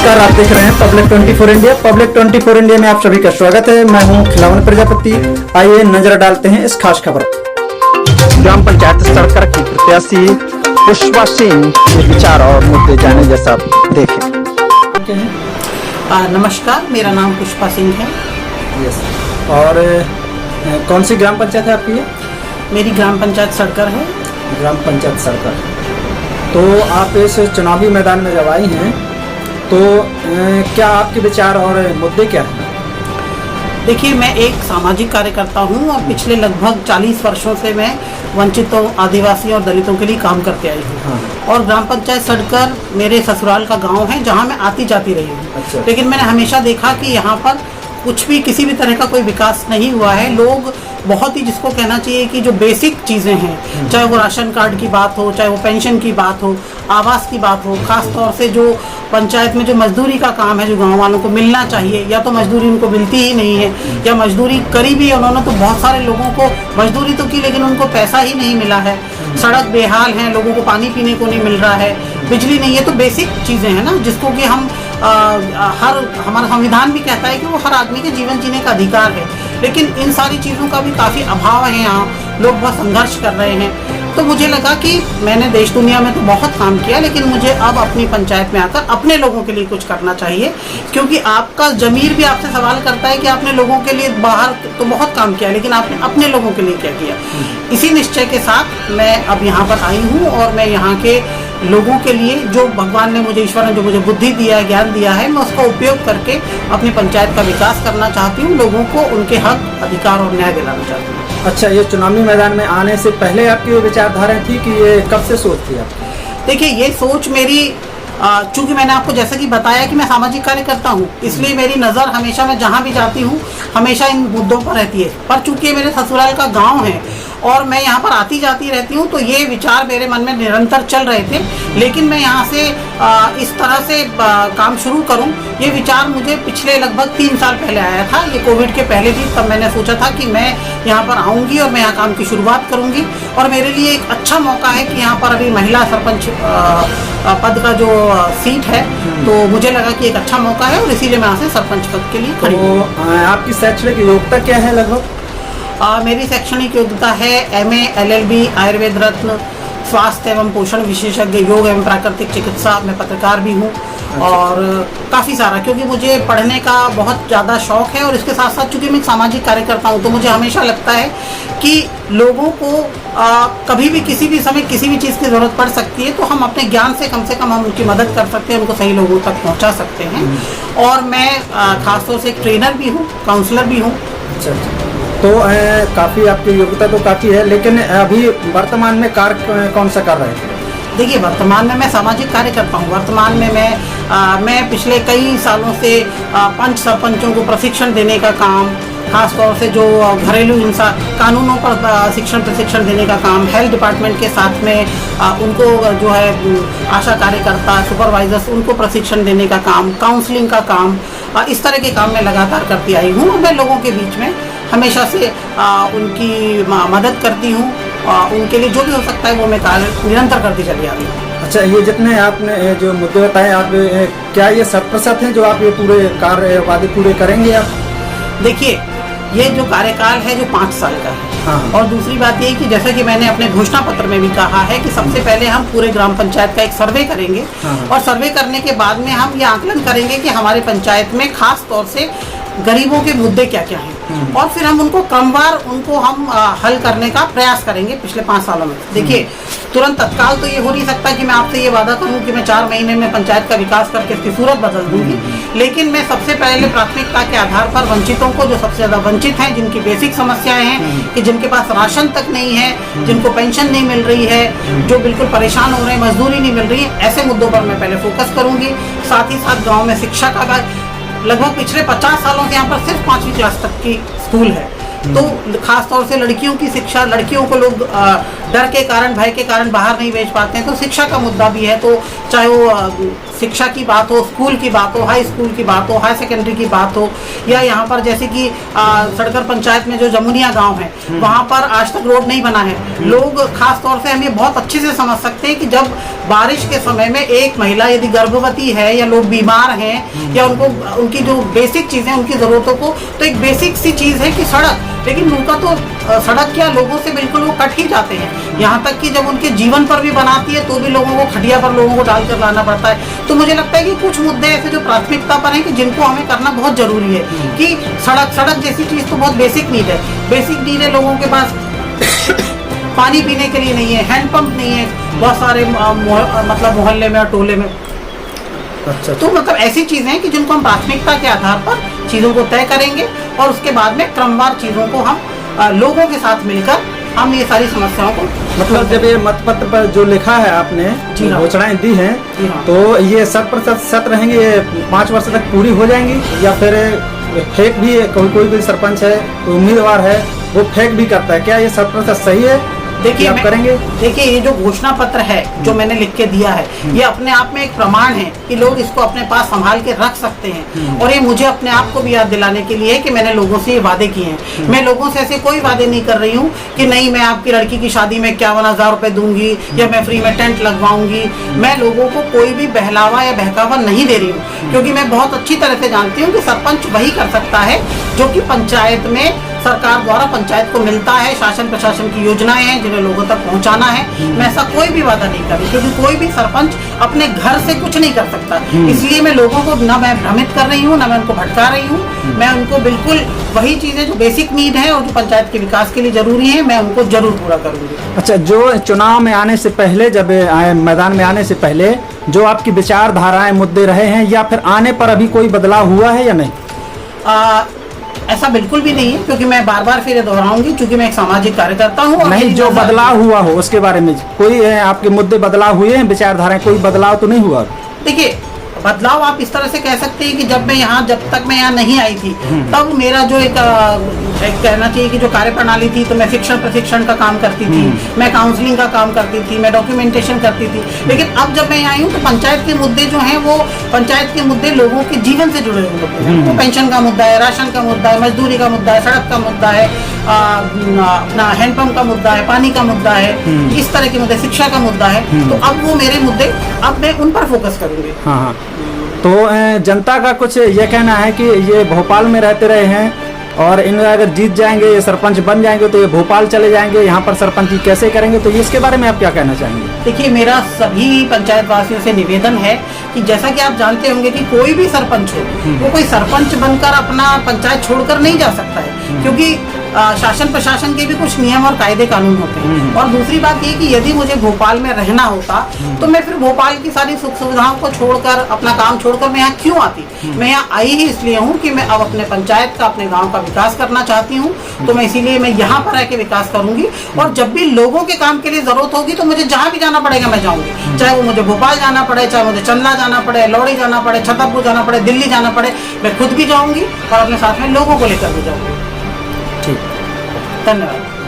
नमस्कार, आप देख रहे हैं पब्लिक 24 इंडिया। पब्लिक 24 इंडिया में आप सभी का स्वागत है। मैं हूं खिलावन प्रजापति। आइए नजर डालते हैं इस खास खबर। ग्राम पंचायत सरकार की प्रत्याशी पुष्पा सिंह के विचार और मुद्दे जाने जैसा देखें। नमस्कार, मेरा नाम पुष्पा सिंह है। यस। और कौन सी ग्राम पंचायत है आपकी? मेरी ग्राम पंचायत सड़कर है। ग्राम पंचायत सड़कर। तो आप इस चुनावी मैदान में जब आई हैं तो क्या आपके विचार और मुद्दे क्या हैं? देखिए, मैं एक सामाजिक कार्यकर्ता हूं और पिछले लगभग 40 वर्षों से मैं वंचितों, आदिवासियों और दलितों के लिए काम करते आई हूं। हाँ। और ग्राम पंचायत सड़कर मेरे ससुराल का गांव है, जहां मैं आती जाती रही हूं। अच्छा। लेकिन मैंने हमेशा देखा कि यहाँ पर कुछ भी, किसी भी तरह का कोई विकास नहीं हुआ है। लोग बहुत ही, जिसको कहना चाहिए कि जो बेसिक चीज़ें हैं, चाहे वो राशन कार्ड की बात हो, चाहे वो पेंशन की बात हो, आवास की बात हो, खास तौर से जो पंचायत में जो मजदूरी का काम है, जो गांव वालों को मिलना चाहिए, या तो मजदूरी उनको मिलती ही नहीं है, या मजदूरी करी भी उन्होंने तो बहुत सारे लोगों को मजदूरी तो की लेकिन उनको पैसा ही नहीं मिला है। सड़क बेहाल है, लोगों को पानी पीने को नहीं मिल रहा है, बिजली नहीं है। तो बेसिक चीज़ें हैं ना, जिसको कि हम हमारा संविधान भी कहता है कि वो हर आदमी के जीवन जीने का अधिकार है। लेकिन इन सारी चीज़ों का भी काफ़ी अभाव है। यहाँ लोग बहुत संघर्ष कर रहे हैं। तो मुझे लगा कि मैंने देश दुनिया में तो बहुत काम किया, लेकिन मुझे अब अपनी पंचायत में आकर अपने लोगों के लिए कुछ करना चाहिए। क्योंकि आपका ज़मीर भी आपसे सवाल करता है कि आपने लोगों के लिए बाहर तो बहुत काम किया, लेकिन आपने अपने लोगों के लिए क्या किया। इसी निश्चय के साथ मैं अब यहाँ पर आई हूँ और मैं यहाँ के लोगों के लिए, जो भगवान ने मुझे, ईश्वर ने जो मुझे बुद्धि दिया है, ज्ञान दिया है, मैं उसका उपयोग करके अपनी पंचायत का विकास करना चाहती हूँ। लोगों को उनके हक, अधिकार और न्याय दिलाना चाहती हूँ। अच्छा, ये चुनावी मैदान में आने से पहले आपकी विचारधारा थी कि ये कब से सोच थी आपकी? देखिए, ये सोच मेरी, चूंकि मैंने आपको जैसा कि बताया कि मैं सामाजिक कार्यकर्ता हूँ, इसलिए मेरी नज़र हमेशा, मैं जहाँ भी जाती हूँ हमेशा इन मुद्दों पर रहती है। पर चूंकि मेरे ससुराल का गांव है और मैं यहाँ पर आती जाती रहती हूँ, तो ये विचार मेरे मन में निरंतर चल रहे थे। लेकिन मैं यहाँ से इस तरह से काम शुरू करूँ, ये विचार मुझे पिछले लगभग 3 साल पहले आया था। ये कोविड के पहले भी, तब मैंने सोचा था कि मैं यहाँ पर आऊँगी और मैं यहाँ काम की शुरुआत करूँगी। और मेरे लिए एक अच्छा मौका है कि यहाँ पर अभी महिला सरपंच पद का जो सीट है, तो मुझे लगा कि एक अच्छा मौका है और इसीलिए मैं यहाँ से सरपंच पद के लिए खड़ी हूँ। आपकी शैक्षणिक योग्यता क्या है लगभग? मेरी शैक्षणिक योग्यता है MA, LLB, आयुर्वेद रत्न, स्वास्थ्य एवं पोषण विशेषज्ञ, योग एवं प्राकृतिक चिकित्सा। मैं पत्रकार भी हूँ। अच्छा। और काफ़ी सारा, क्योंकि मुझे पढ़ने का बहुत ज़्यादा शौक है और इसके साथ साथ चूँकि मैं एक सामाजिक कार्यकर्ता हूँ, तो मुझे हमेशा लगता है कि लोगों को कभी भी, किसी भी समय, किसी भी चीज़ की ज़रूरत पड़ सकती है, तो हम अपने ज्ञान से कम हम उनकी मदद कर सकते हैं, उनको सही लोगों तक पहुँचा सकते हैं। और मैं ख़ासतौर से एक ट्रेनर भी हूँ, काउंसलर भी हूँ। अच्छा। तो काफ़ी आपकी योग्यता तो काफ़ी है, लेकिन अभी वर्तमान में कार्य कौन सा कर रहे थे? देखिए, वर्तमान में मैं सामाजिक कार्यकर्ता हूँ। वर्तमान में मैं पिछले कई सालों से पंच सरपंचों को प्रशिक्षण देने का काम, खास तौर से जो घरेलू हिंसा कानूनों पर प्रशिक्षण देने का काम, हेल्थ डिपार्टमेंट के साथ में उनको जो है आशा कार्यकर्ता, सुपरवाइजर्स, उनको प्रशिक्षण देने का काम, काउंसलिंग का काम, इस तरह के काम मैं लगातार करती आई हूँ। मैं लोगों के बीच में हमेशा से उनकी मदद करती हूँ। उनके लिए जो भी हो सकता है वो मैं कार्य निरंतर करती चली आ रही हूँ। अच्छा, ये जितने आपने जो मुद्दे बताए, आप क्या ये 100% हैं जो आप ये पूरे कार्य वादे पूरे करेंगे आप? देखिए, ये जो कार्यकाल है जो 5 साल का है। हाँ। और दूसरी बात ये कि जैसे कि मैंने अपने घोषणा पत्र में भी कहा है कि सबसे पहले हम पूरे ग्राम पंचायत का एक सर्वे करेंगे। हाँ। और सर्वे करने के बाद में हम ये आकलन करेंगे कि हमारे पंचायत में खास तौर से गरीबों के मुद्दे क्या क्या हैं, और फिर हम उनको क्रमवार हम हल करने का प्रयास करेंगे पिछले 5 सालों में। देखिए, तुरंत तत्काल तो ये हो नहीं सकता कि मैं आपसे ये वादा करूं कि मैं 4 महीने में पंचायत का विकास करके इसकी सूरत बदल दूंगी। लेकिन मैं सबसे पहले प्राथमिकता के आधार पर वंचितों को, जो सबसे ज़्यादा वंचित हैं, जिनकी बेसिक समस्याएं हैं, कि जिनके पास राशन तक नहीं है, जिनको पेंशन नहीं मिल रही है, जो बिल्कुल परेशान हो रहे हैं, मजदूरी नहीं मिल रही है, ऐसे मुद्दों पर मैं पहले फोकस करूँगी। साथ ही साथ गाँव में शिक्षा का, लगभग पिछले 50 सालों से यहाँ पर सिर्फ 5वीं क्लास तक की स्कूल है। तो खास तौर से लड़कियों की शिक्षा, लड़कियों को लोग डर के कारण, भय के कारण बाहर नहीं भेज पाते हैं, तो शिक्षा का मुद्दा भी है। तो चाहे वो शिक्षा की बात हो, स्कूल की बात हो, हाई स्कूल की बात हो, हाई सेकेंडरी की बात हो, या यहाँ पर जैसे कि सड़कर पंचायत में जो जमुनिया गांव है वहाँ पर आज तक रोड नहीं बना है। लोग खास तौर से हम ये बहुत अच्छे से समझ सकते हैं कि जब बारिश के समय में एक महिला यदि गर्भवती है या लोग बीमार हैं या उनको उनकी जो बेसिक चीज़ें उनकी ज़रूरतों को, तो एक बेसिक सी चीज़ है कि सड़क, लेकिन उनका तो सड़क क्या लोगों से बिल्कुल वो कट ही जाते हैं। यहाँ तक कि जब उनके जीवन पर भी बनाती है तो भी लोगों को खटिया पर लोगों को डालकर लाना पड़ता है। तो मुझे लगता है कि कुछ मुद्दे ऐसे जो प्राथमिकता पर हैं कि जिनको हमें करना बहुत जरूरी है कि सड़क जैसी चीज़ तो बहुत बेसिक नीड है। बेसिक नीड है, लोगों के पास पानी पीने के लिए नहीं है, हैंडपंप नहीं है बहुत सारे मतलब मोहल्ले में और टोले में। अच्छा, तो मतलब ऐसी चीजें हैं कि जिनको हम प्राथमिकता के आधार पर चीजों को तय करेंगे और उसके बाद में क्रमवार चीजों को हम लोगों के साथ मिलकर हम ये सारी समस्याओं को मतलब जब ये मतपत्र पर जो लिखा है आपने, जी हाँ। घोषणाएं दी हैं, जी हाँ। तो ये 100% रहेंगी, ये 5 वर्ष तक पूरी हो जाएंगी, या फिर फेक भी कोई भी सरपंच है, कोई उम्मीदवार है, वो फेक भी करता है, क्या ये 100% सही है? देखिए आप करेंगे? देखिए ये जो घोषणा पत्र है जो मैंने लिख के दिया है, ये अपने आप में एक प्रमाण है कि लोग इसको अपने पास संभाल के रख सकते हैं। और ये मुझे अपने आप को भी याद दिलाने के लिए है कि मैंने लोगों से ये वादे किए हैं। मैं लोगों से ऐसे कोई वादे नहीं कर रही हूँ कि नहीं मैं आपकी लड़की की शादी में 51,000 रुपए दूंगी या मैं फ्री में टेंट लगवाऊंगी। मैं लोगों को कोई भी बहलावा या बहकावा नहीं दे रही हूँ, क्योंकि मैं बहुत अच्छी तरह से जानती हूँ कि सरपंच वही कर सकता है जो कि पंचायत में सरकार द्वारा पंचायत को मिलता है, शासन प्रशासन की योजनाएं हैं जिन्हें लोगों तक पहुंचाना है। मैं ऐसा कोई भी वादा नहीं कर रही, क्योंकि कोई भी सरपंच अपने घर से कुछ नहीं कर सकता। इसलिए मैं लोगों को ना मैं भ्रमित कर रही हूँ, ना मैं उनको भटका रही हूँ। मैं उनको बिल्कुल वही चीजें जो बेसिक नीड है और जो पंचायत के विकास के लिए जरूरी है, मैं उनको जरूर पूरा करूंगी। अच्छा, जो चुनाव में आने से पहले, जब मैदान में आने से पहले जो आपकी विचारधाराएं मुद्दे रहे हैं, या फिर आने पर अभी कोई बदलाव हुआ है या नहीं? ऐसा बिल्कुल भी नहीं है, क्योंकि मैं बार बार फिर दोहराऊंगी, क्योंकि मैं एक सामाजिक कार्यकर्ता हूँ। नहीं, जो बदलाव हुआ हो उसके बारे में कोई आपके मुद्दे बदलाव हुए हैं, विचारधाराएं कोई बदलाव तो नहीं हुआ? देखिए बदलाव आप इस तरह से कह सकते हैं कि जब तक मैं यहाँ नहीं आई थी, तब मेरा जो एक कहना चाहिए कि जो कार्यप्रणाली थी, तो मैं शिक्षण प्रशिक्षण का काम करती थी, मैं काउंसलिंग का काम करती थी, मैं डॉक्यूमेंटेशन करती थी। लेकिन अब जब मैं यहाँ आई हूँ तो पंचायत के मुद्दे जो हैं वो पंचायत के मुद्दे लोगों के जीवन से जुड़े हुए मुद्दे हैं। वो पेंशन का मुद्दा है, राशन का मुद्दा है, मजदूरी का मुद्दा है, सड़क का मुद्दा है, अपना हैंडपंप का मुद्दा है, पानी का मुद्दा है, इस तरह के मुद्दे, शिक्षा का मुद्दा है। तो अब वो मेरे मुद्दे, अब मैं उन पर फोकस करूंगी। हाँ, तो जनता का कुछ ये कहना है कि ये भोपाल में रहते रहे हैं और इन अगर जीत जाएंगे, ये सरपंच बन जाएंगे, तो ये भोपाल चले जाएंगे, यहाँ पर सरपंची कैसे करेंगे? तो इसके बारे में आप क्या कहना चाहेंगे? देखिए मेरा सभी पंचायत वासियों से निवेदन है कि जैसा कि आप जानते होंगे कि कोई भी सरपंच हो, वो कोई सरपंच बनकर अपना पंचायत छोड़कर नहीं जा सकता है, क्योंकि शासन प्रशासन के भी कुछ नियम और कायदे कानून होते हैं। और दूसरी बात ये कि यदि मुझे भोपाल में रहना होता तो मैं फिर भोपाल की सारी सुख सुविधाओं को छोड़कर, अपना काम छोड़कर मैं यहाँ क्यों आती? मैं यहाँ आई ही इसलिए हूँ कि मैं अब अपने पंचायत का, अपने गाँव का विकास करना चाहती हूँ। तो मैं इसीलिए मैं यहाँ पर आके विकास करूंगी, और जब भी लोगों के काम के लिए जरूरत होगी तो मुझे जहाँ भी जाना पड़ेगा मैं जाऊंगी। चाहे वो मुझे भोपाल जाना पड़े, चाहे मुझे चंदला जाना पड़े, लौड़ी जाना पड़े, छतरपुर जाना पड़े, दिल्ली जाना पड़े, मैं खुद भी जाऊंगी और अपने साथ में लोगों को लेकर भी जाऊंगी। ठीक, धन्यवाद।